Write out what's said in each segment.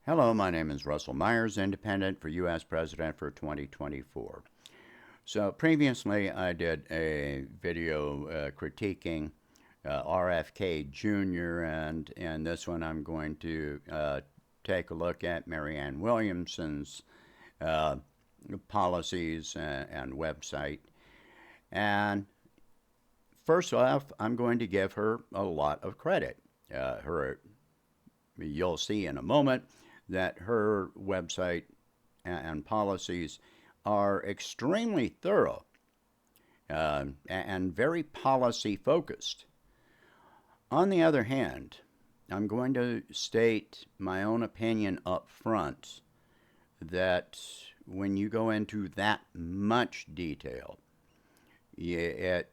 Hello, my name is Russell Myers, Independent for U.S. President for 2024. So previously I did a video critiquing RFK Jr. and in this one I'm going to take a look at Marianne Williamson's uh, policies and website. And first off, I'm going to give her a lot of credit. You'll see in a moment that her website and policies are extremely thorough and very policy focused. On the other hand, I'm going to state my own opinion up front that when you go into that much detail, it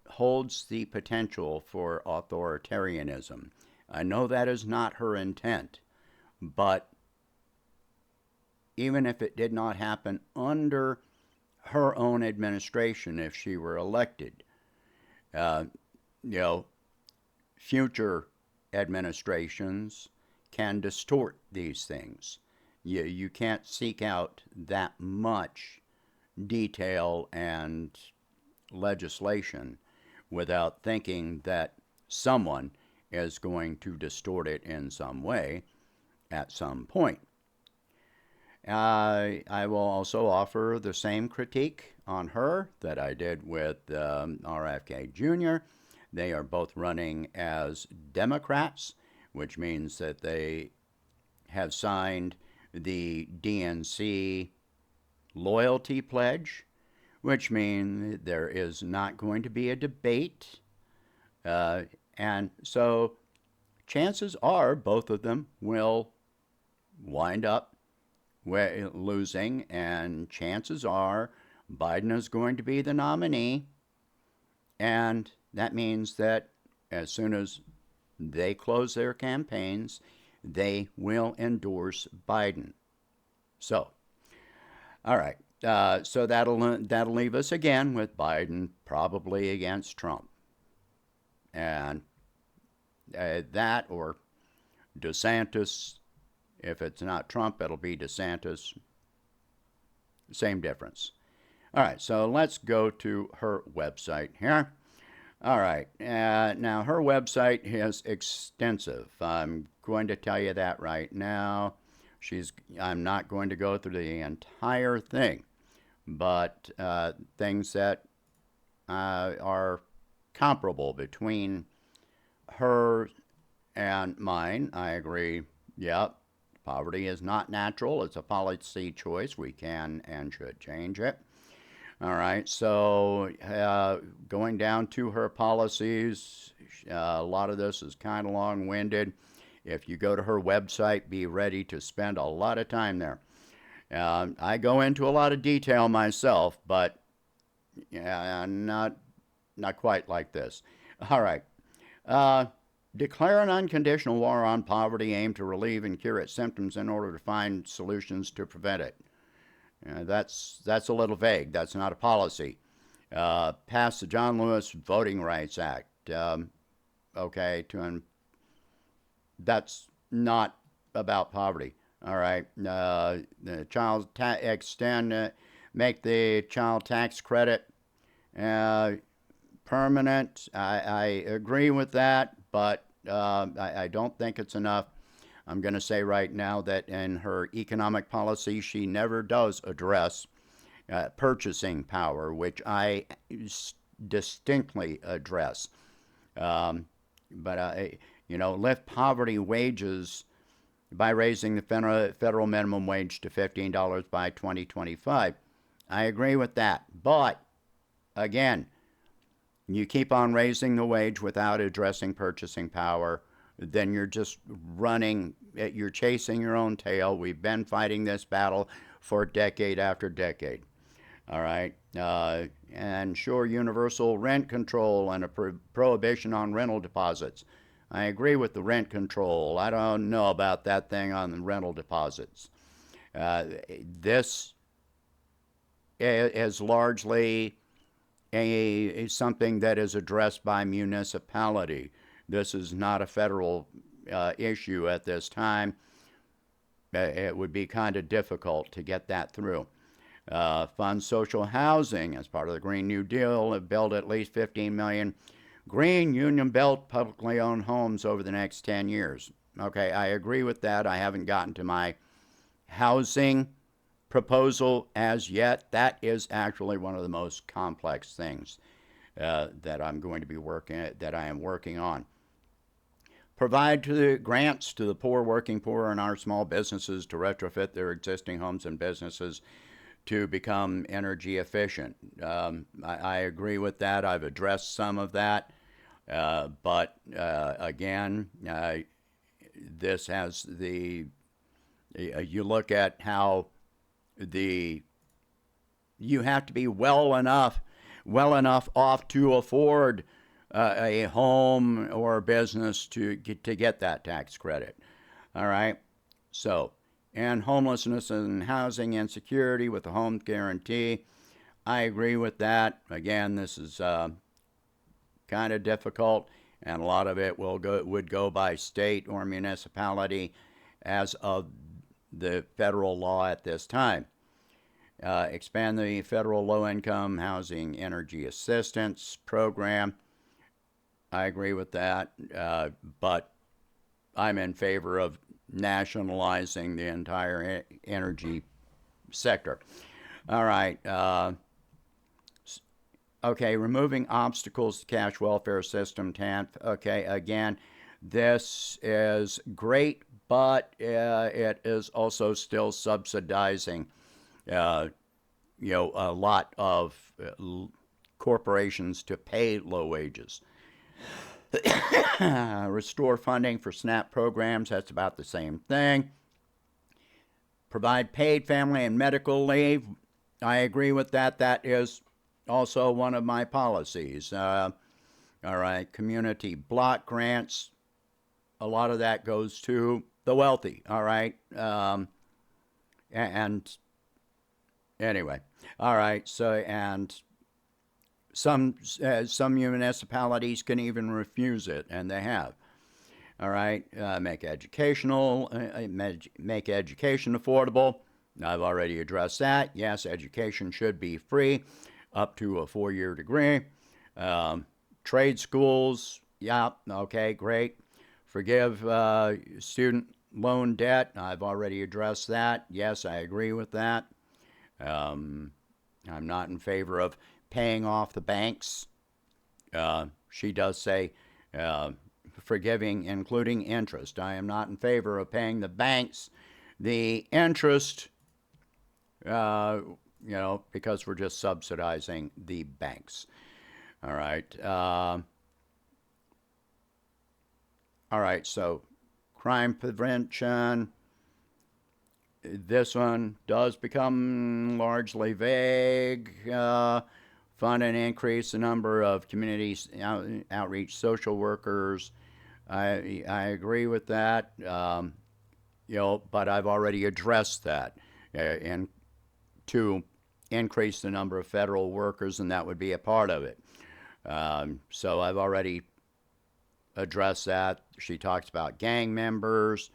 holds the potential for authoritarianism. I know that is not her intent, but even if it did not happen under her own administration, if she were elected, uh, you know, future administrations can distort these things. You can't seek out that much detail and legislation without thinking that someone is going to distort it in some way at some point. I will also offer the same critique on her that I did with RFK Jr. They are both running as Democrats, which means that they have signed the DNC loyalty pledge, which means there is not going to be a debate. And so chances are both of them will wind up losing, and chances are Biden is going to be the nominee. And that means that as soon as they close their campaigns, they will endorse Biden. So, all right. So that'll leave us again with Biden probably against Trump, and that or DeSantis. If it's not Trump, it'll be DeSantis. Same difference. All right, so let's go to her website here. All right, now her website is extensive. I'm going to tell you that right now. I'm not going to go through the entire thing, but things that are comparable between her and mine, I agree. Yep, poverty is not natural. It's a policy choice. We can and should change it. All right, so going down to her policies, a lot of this is kind of long-winded. If you go to her website, be ready to spend a lot of time there. I go into a lot of detail myself, but not quite like this. All right. Declare an unconditional war on poverty, aim to relieve and cure its symptoms in order to find solutions to prevent it. That's a little vague. That's not a policy. Pass the John Lewis Voting Rights Act. Okay, that's not about poverty. All right. The child make the child tax credit permanent. I agree with that, but I don't think it's enough. I'm going to say right now that in her economic policy, she never does address purchasing power, which I distinctly address. But lift poverty wages by raising the federal minimum wage to $15 by 2025. I agree with that. But again, you keep on raising the wage without addressing purchasing power, then you're just you're chasing your own tail. We've been fighting this battle for decade after decade. All right. And sure, universal rent control and a prohibition on rental deposits. I agree with the rent control. I don't know about that thing on the rental deposits. This is largely something that is addressed by municipality. This is not a federal issue at this time. it would be kind of difficult to get that through. Fund social housing as part of the Green New Deal, build at least 15 million green union-built publicly owned homes over the next 10 years. Okay, I agree with that. I haven't gotten to my housing proposal as yet. That is actually one of the most complex things that I'm going to be that I am working on. Provide grants to the poor, working poor, and our small businesses to retrofit their existing homes and businesses to become energy efficient. I agree with that. I've addressed some of that. But again, this has you look at how you have to be well enough off to afford a home or a business to get that tax credit. All right. So, and homelessness and housing insecurity with the home guarantee. I agree with that. Again, this is kind of difficult, and a lot of it would go by state or municipality as of the federal law at this time. Expand the federal low-income housing energy assistance program. I agree with that, but I'm in favor of nationalizing the entire energy sector. All right. Okay, removing obstacles to cash welfare system, TANF. Okay, again, this is great, but it is also still subsidizing, a lot of corporations to pay low wages. Restore funding for SNAP programs. That's about the same thing. Provide paid family and medical leave. I agree with that. That is also one of my policies. All right, community block grants. A lot of that goes to the wealthy. All right, and anyway, all right. So and some municipalities can even refuse it, and they have. All right, make education affordable. I've already addressed that. Yes, education should be free up to a 4-year degree. Trade schools, yeah, okay, great. Forgive student loan debt. I've already addressed that. Yes, I agree with that. I'm not in favor of paying off the banks. She does say forgiving, including interest. I am not in favor of paying the banks the interest, because we're just subsidizing the banks. All right. All right, so crime prevention. This one does become largely vague. Fund and increase the number of community outreach social workers. I agree with that. But I've already addressed that, and to increase the number of federal workers, and that would be a part of it. So I've already addressed that. She talks about gang members,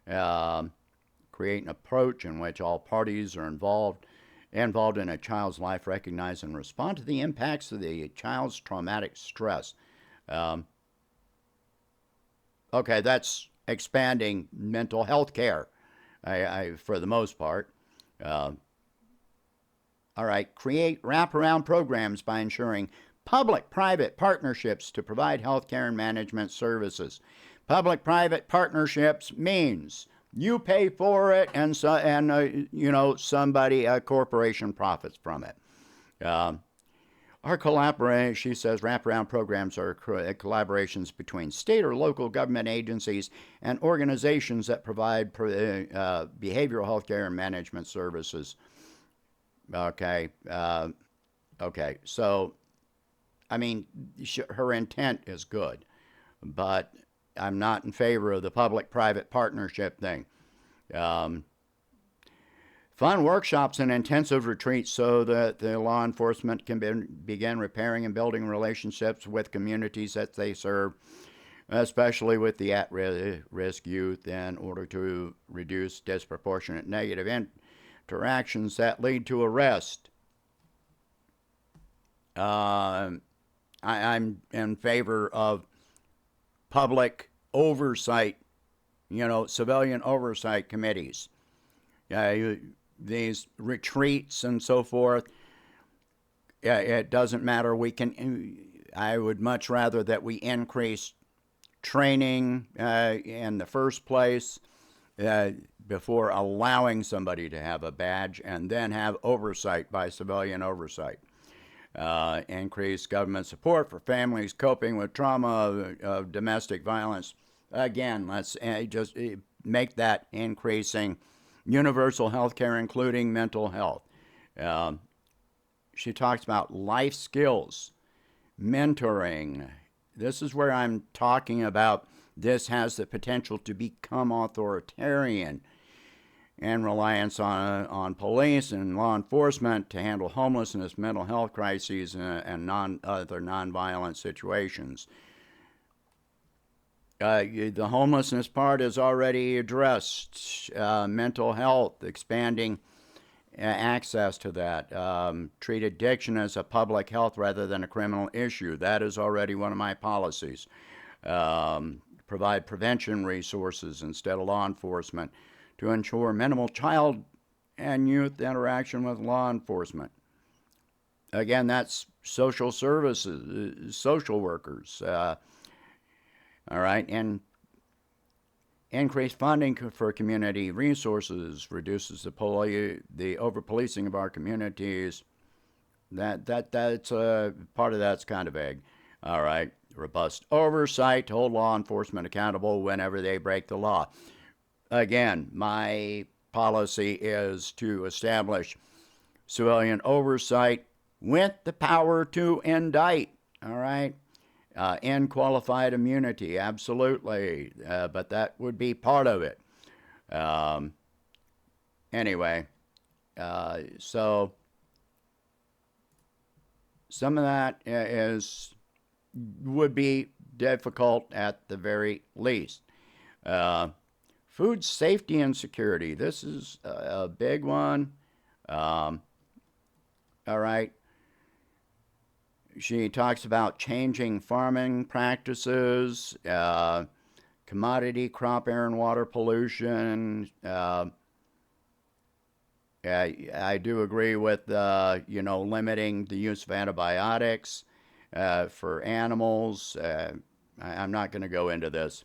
create an approach in which all parties are involved in a child's life, recognize and respond to the impacts of the child's traumatic stress. Okay, that's expanding mental health care, for the most part. All right, create wraparound programs by ensuring public-private partnerships to provide health care and management services. Public-private partnerships means you pay for it, and a corporation profits from it. Our collaboration, she says, wraparound programs are collaborations between state or local government agencies and organizations that provide behavioral health care and management services. Okay. Okay. So, I mean, her intent is good, but I'm not in favor of the public-private partnership thing. Fund workshops and intensive retreats so that the law enforcement can begin repairing and building relationships with communities that they serve. especially with the at-risk youth, in order to reduce disproportionate negative interactions that lead to arrest. I'm in favor of public oversight, civilian oversight committees. These retreats and so forth, it doesn't matter. I would much rather that we increase training in the first place before allowing somebody to have a badge, and then have oversight by civilian oversight. Increase government support for families coping with trauma of domestic violence. Again, let's just make that increasing universal health care, including mental health. She talks about life skills, mentoring. This is where I'm talking about this has the potential to become authoritarian, and reliance on police and law enforcement to handle homelessness, mental health crises, and other nonviolent situations. The homelessness part is already addressed. Mental health, expanding access to that. Treat addiction as a public health rather than a criminal issue. That is already one of my policies. Provide prevention resources instead of law enforcement to ensure minimal child and youth interaction with law enforcement. Again, that's social services, social workers. All right, and increase funding for community resources, reduces the over-policing of our communities. That's part of that's kind of vague. All right, robust oversight to hold law enforcement accountable whenever they break the law. Again, my policy is to establish civilian oversight with the power to indict, all right? And qualified immunity, absolutely, but that would be part of it. Anyway, so some of that would be difficult at the very least. Food safety and security. This is a big one. All right. She talks about changing farming practices, commodity, crop, air, and water pollution. I do agree with, limiting the use of antibiotics for animals. I'm not going to go into this.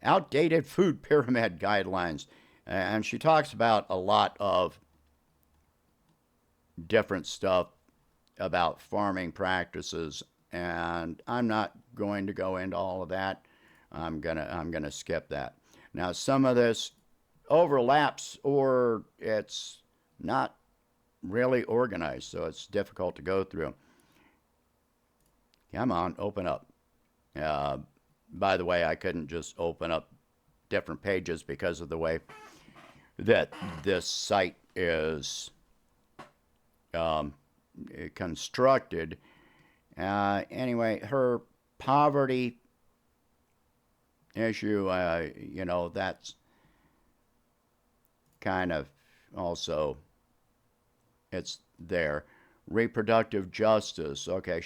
Outdated food pyramid guidelines. And she talks about a lot of different stuff about farming practices, and I'm not going to go into all of that. I'm gonna skip that. Now, some of this overlaps, or it's not really organized, so it's difficult to go through. Come on, open up. By the way, I couldn't just open up different pages because of the way that this site is constructed. Anyway, her poverty issue, that's kind of also, it's there. Reproductive justice. Okay,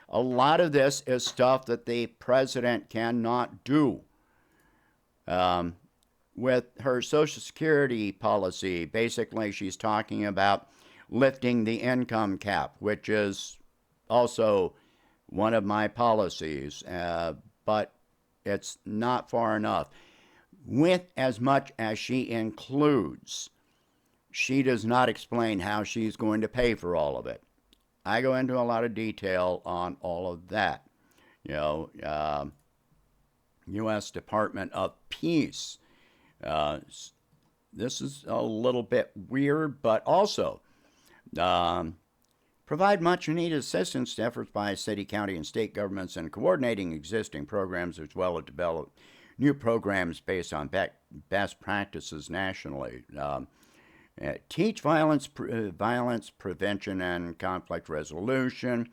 a lot of this is stuff that the president cannot do. With her Social Security policy, basically she's talking about lifting the income cap, which is also one of my policies, but it's not far enough. With as much as she includes, she does not explain how she's going to pay for all of it. I go into a lot of detail on all of that. U.S. Department of Peace. This is a little bit weird, but also provide much-needed assistance to efforts by city, county, and state governments in coordinating existing programs, as well as develop new programs based on best practices nationally. Teach violence prevention and conflict resolution.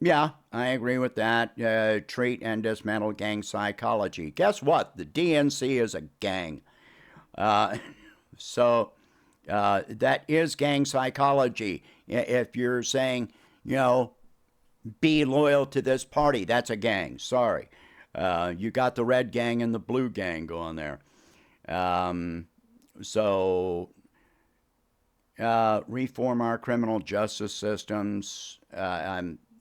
Yeah, I agree with that. Treat and dismantle gang psychology. Guess what? The DNC is a gang. Uh, so that is gang psychology. If you're saying, you know, be loyal to this party, that's a gang. Sorry. You got the red gang and the blue gang going there. Um, so reform our criminal justice systems.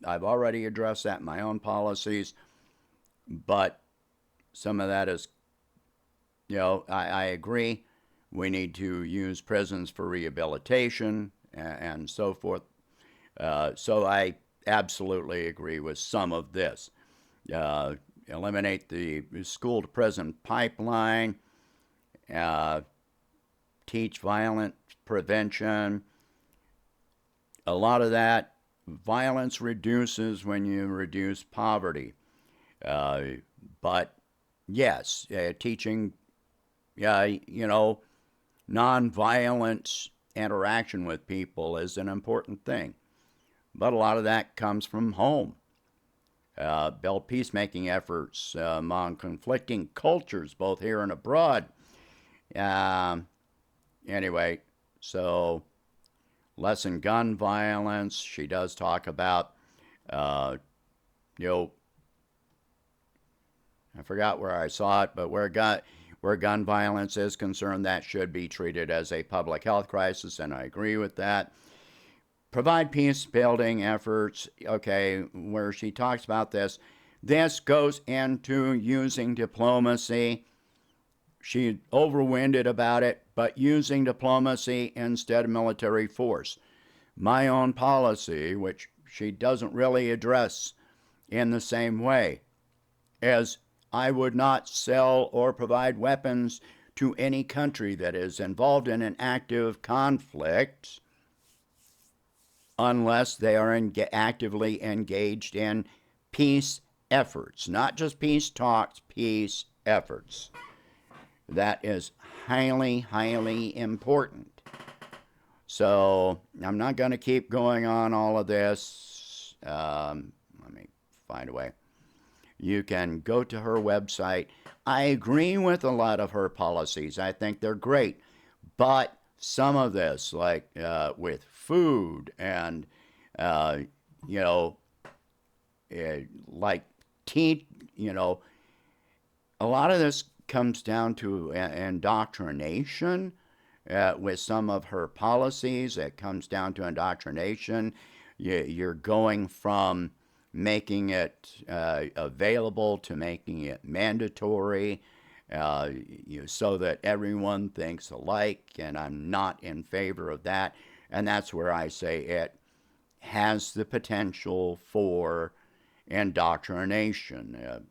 I've already addressed that in my own policies, but some of that is, I agree. We need to use prisons for rehabilitation and so forth. So I absolutely agree with some of this. Uh, Eliminate the school to prison pipeline, uh, teach violence prevention. A lot of that violence reduces when you reduce poverty. Uh, but yes, teaching, nonviolent interaction with people is an important thing. But a lot of that comes from home. Build peacemaking efforts among conflicting cultures, both here and abroad. Um, anyway, so lessen gun violence. She does talk about, uh, you know, I forgot where I saw it, but where gun violence is concerned, that should be treated as a public health crisis, and I agree with that. Provide peace building efforts. Okay, where she talks about this, this goes into using diplomacy. She overwinded about it, but using diplomacy instead of military force. My own policy, which she doesn't really address in the same way, is I would not sell or provide weapons to any country that is involved in an active conflict unless they are actively engaged in peace efforts, not just peace talks, peace efforts. That is highly, highly important. So I'm not going to keep going on all of this. Let me find a way. You can go to her website. I agree with a lot of her policies. I think they're great. But some of this, like with food and, you know, like tea, a lot of this comes down to indoctrination with some of her policies. It comes down to indoctrination. You're going from making it available to making it mandatory so that everyone thinks alike, and I'm not in favor of that. And that's where I say it has the potential for indoctrination.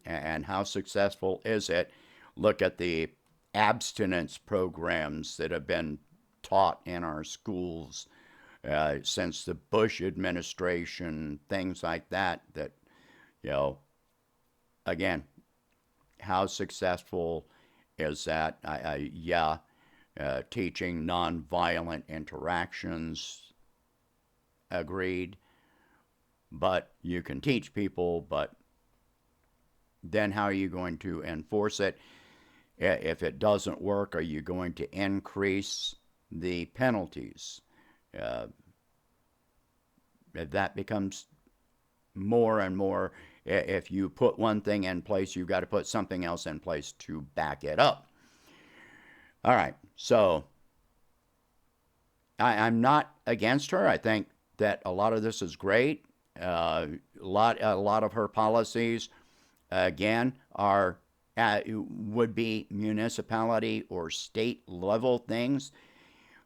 And how successful is it? Look at the abstinence programs that have been taught in our schools since the Bush administration, things like that, again, how successful is that? Teaching nonviolent interactions, agreed. But you can teach people, but then how are you going to enforce it? If it doesn't work, are you going to increase the penalties? That becomes more and more. If you put one thing in place, you've got to put something else in place to back it up. All right, so I'm not against her. I think that a lot of this is great. A lot of her policies, again, are would be municipality or state level things.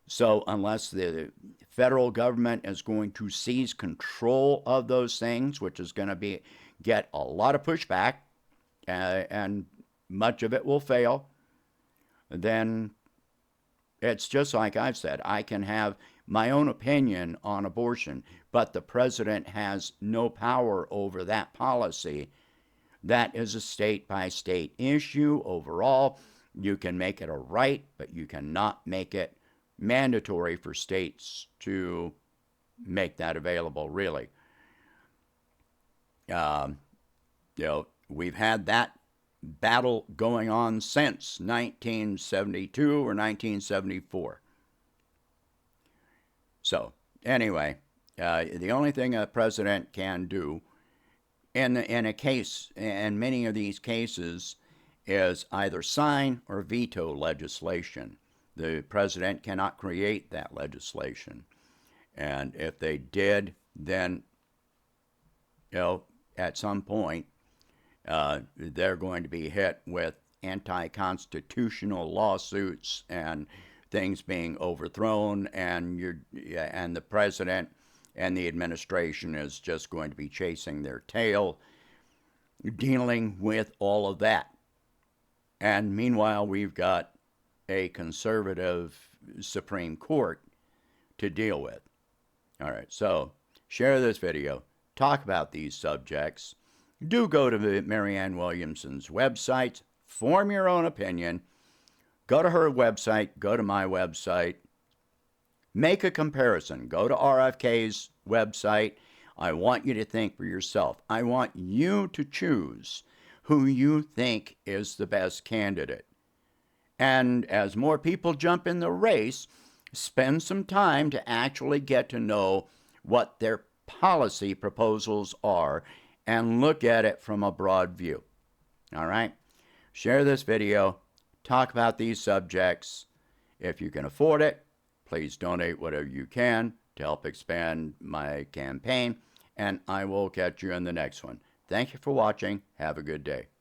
So unless the federal government is going to seize control of those things, which is going to get a lot of pushback, and much of it will fail, then it's just like I've said. I can have my own opinion on abortion, but the president has no power over that policy. That is a state-by-state issue overall. You can make it a right, but you cannot make it mandatory for states to make that available, really. Um, we've had that battle going on since 1972 or 1974. So, anyway, the only thing a president can do in a case, in many of these cases, is either sign or veto legislation. The president cannot create that legislation. And if they did, then, at some point, they're going to be hit with anti-constitutional lawsuits and things being overthrown, and the president and the administration is just going to be chasing their tail, dealing with all of that. And meanwhile, we've got a conservative Supreme Court to deal with. All right, so share this video, talk about these subjects. Do go to Marianne Williamson's website, form your own opinion. Go to her website, go to my website. Make a comparison. Go to RFK's website. I want you to think for yourself. I want you to choose who you think is the best candidate. And as more people jump in the race, spend some time to actually get to know what their policy proposals are and look at it from a broad view. All right? Share this video. Talk about these subjects. If you can afford it, please donate whatever you can to help expand my campaign, and I will catch you in the next one. Thank you for watching. Have a good day.